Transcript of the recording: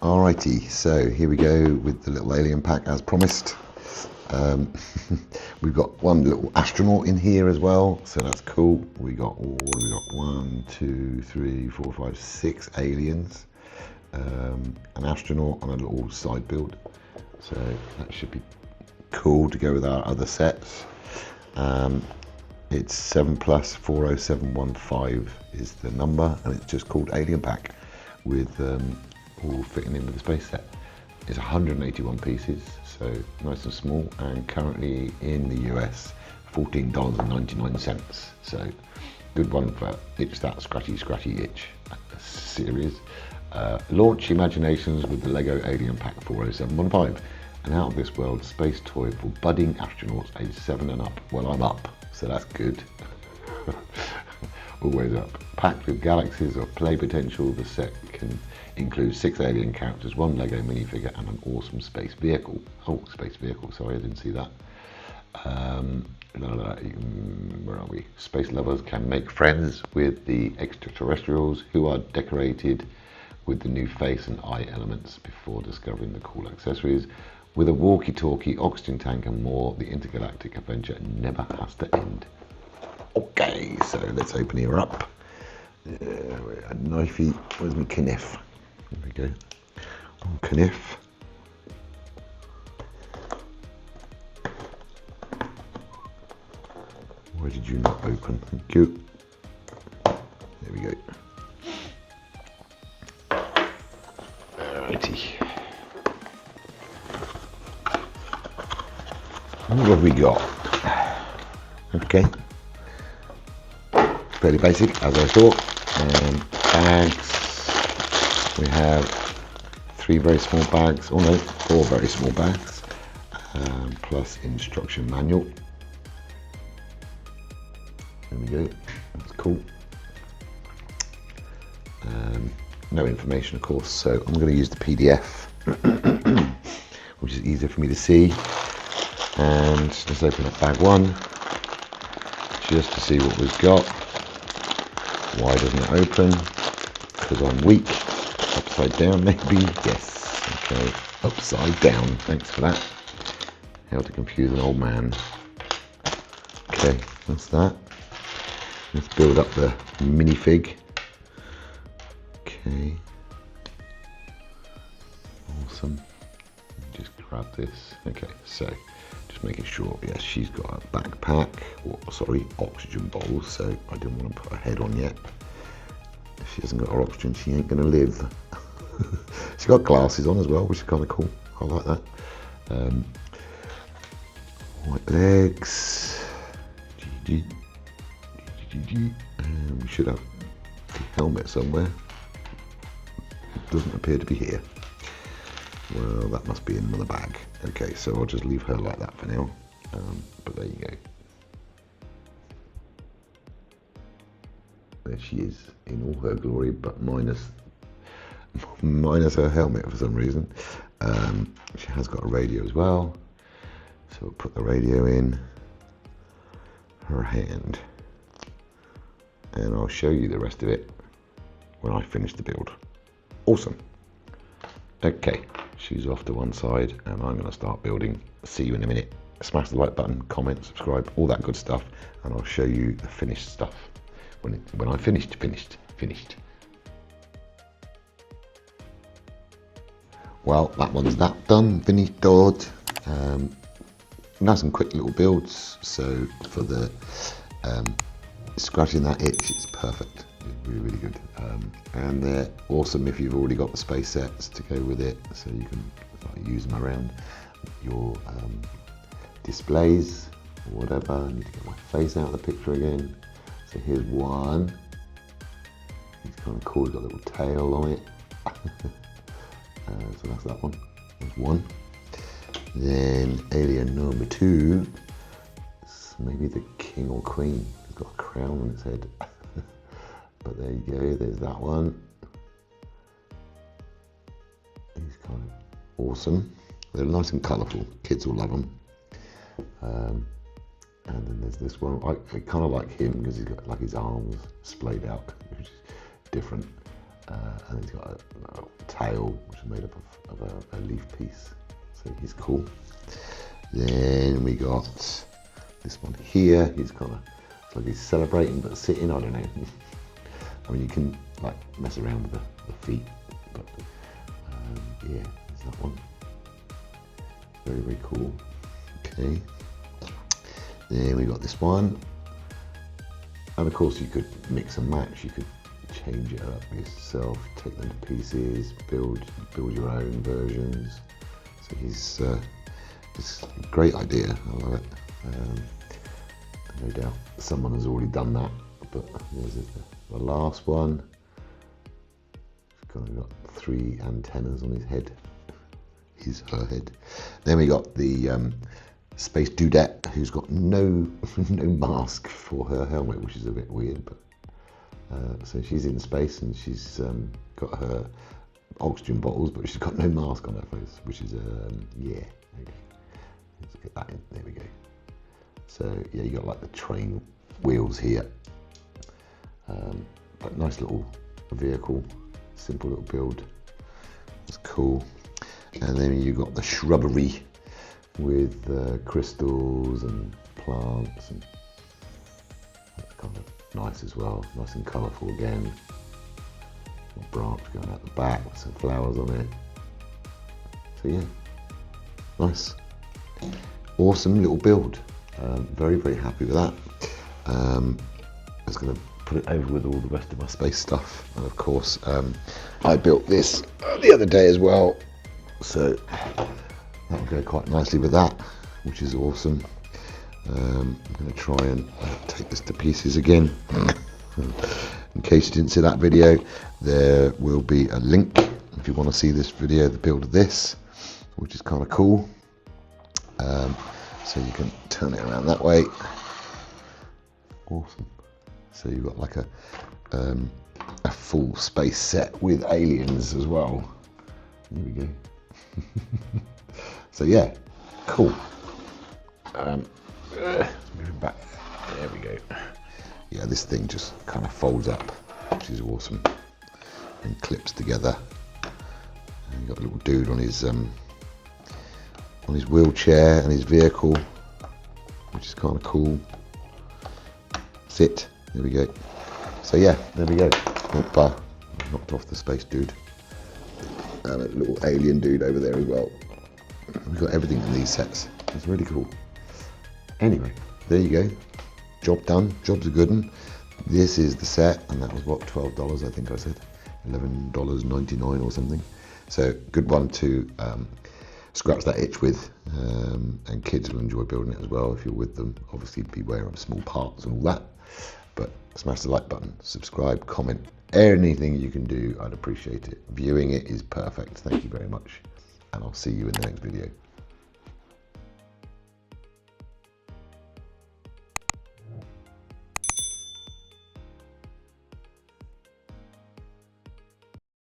Alrighty, so here we go with the little alien pack as promised. We've got one little astronaut in here as well, so that's cool. We got, what have we got? 1, 2, 3, 4, 5, 6 aliens, an astronaut and a little side build. So that should be cool to go with our other sets. It's 7+40715 is the number, and it's just called Alien Pack with all fitting in with the space set. It's 181 pieces, so nice and small, and currently in the US, $14.99. So good one for itch that scratchy itch series. Launch imaginations with the Lego Alien Pack 40715, an out of this world space toy for budding astronauts aged 7 and up. Well, I'm up, so that's good. Always up. Packed with galaxies of play potential, the set can include 6 alien characters, 1 Lego minifigure, and an awesome space vehicle. Oh, space vehicle, sorry, I didn't see that. Where are we? Space lovers can make friends with the extraterrestrials who are decorated with the new face and eye elements before discovering the cool accessories. With a walkie-talkie, oxygen tank and more, the intergalactic adventure never has to end. Okay, so let's open her up. A knifey, where's my kniff? There we go. Oh, kniff. Why did you not open? Thank you. There we go. Alrighty. What have we got? Okay. Fairly basic, as I thought. Bags. We have 3 very small bags, or no, 4 very small bags, plus instruction manual. There we go. That's cool. No information, of course, so I'm going to use the PDF, which is easier for me to see. And let's open up bag 1, just to see what we've got. Why doesn't it open? Because I'm weak. Upside down, maybe? Yes. Okay, upside down. Thanks for that. How to confuse an old man. Okay, that's that. Let's build up the minifig. Okay. Awesome. Just grab this. Okay, so just making sure. Yes, she's got a backpack. Or, sorry, oxygen bowl. So I didn't want to put her head on yet. If she hasn't got her oxygen, she ain't gonna live. She's got glasses on as well, which is kind of cool. I like that. White legs. And we should have the helmet somewhere. It doesn't appear to be here. Well, that must be in another bag. Okay, so I'll just leave her like that for now. But there you go. There she is in all her glory, but minus her helmet for some reason. She has got a radio as well, so we'll put the radio in her hand, and I'll show you the rest of it when I finish the build. Awesome. Okay, she's off to one side, and I'm going to start building. See you in a minute. Smash the like button, comment, subscribe, all that good stuff, and I'll show you the finished stuff when I finished. Well, that one's done, finished, done. Nice and quick little builds, so for the scratching that itch, it's perfect. It's really good. And they're awesome if you've already got the space sets to go with it, so you can use them around your displays or whatever. I need to get my face out of the picture again. So here's one. It's kind of cool, it's got a little tail on it. So that's that one. There's one. Then alien number 2. It's maybe the king or queen. It's got a crown on its head. But there you go, there's that one. He's kind of awesome. They're nice and colourful. Kids will love them. And then there's this one. I kind of like him because he's got like his arms splayed out, which is different. and he's got a tail which is made up of a leaf piece, so he's cool. Then we got this one here. He's kind of, it's like he's celebrating but sitting. I don't know. I mean, you can like mess around with the feet, but yeah, there's that one. Very, very cool. Okay. Then we got this one, and of course you could mix and match. You could change it up yourself, take them to pieces, build your own versions. So it's a great idea. I love it. No doubt someone has already done that, but there's the last one. He's got 3 antennas on his head. Her head. Then we got the Space Dudette, who's got no mask for her helmet, which is a bit weird, but so she's in space and she's got her oxygen bottles, but she's got no mask on her face, which is yeah. Okay. Let's get that in. There we go. So yeah, you got like the train wheels here, but nice little vehicle, simple little build. It's cool. And then you got the shrubbery with crystals and plants, and that's kind of nice as well, nice and colourful again. A branch going out the back with some flowers on it. So yeah, nice, awesome little build. Very, very happy with that. I was going to put it over with all the rest of my space stuff, and of course I built this the other day as well. So that will go quite nicely with that, which is awesome. I'm going to try and take this to pieces again. In case you didn't see that video, there will be a link if you want to see this video, the build of this, which is kind of cool. So you can turn it around that way. Awesome. So you've got like a full space set with aliens as well. There we go. So yeah, cool. Moving back, there we go. Yeah, this thing just kind of folds up, which is awesome, and clips together. And you got a little dude on his wheelchair and his vehicle, which is kind of cool. Sit. There we go. So yeah, there we go. Knocked off the space dude. And a little alien dude over there as well. We've got everything in these sets. It's really cool. Anyway, there you go. Job done. Job's a good one. This is the set, and that was what, $12 I think I said. $11.99 or something. So good one to scratch that itch with, and kids will enjoy building it as well if you're with them. Obviously beware of small parts and all that, but smash the like button, subscribe, comment, anything you can do, I'd appreciate it. Viewing it is perfect. Thank you very much, and I'll see you in the next video.